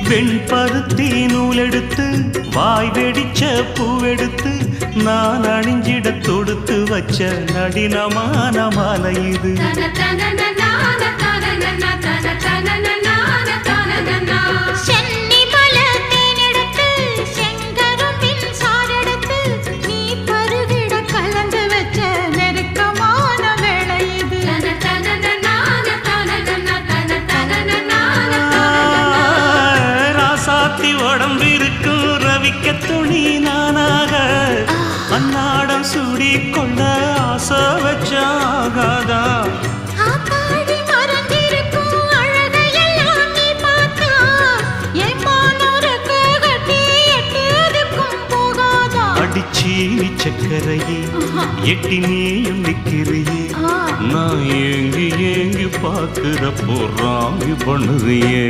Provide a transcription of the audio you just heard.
வெண்பருத்தி நூலெடுத்து வாய் வெடிச்ச பூவெடுத்து நான் அணிஞ்சிட தொடுத்து வச்ச நடினமான மாலை இது. உடம்பிருக்கும் ரவிக்க துணி நானாக அன்னாடம் சூடி கொள்ள ஆசை வச்சாகாதா. அடிச்சி சக்கரையே எட்டி நீயும் நிக்கிறியே நான் ஏங்கி ஏங்கி பார்க்கிறப்போ ராங்கி பண்ணுறியே.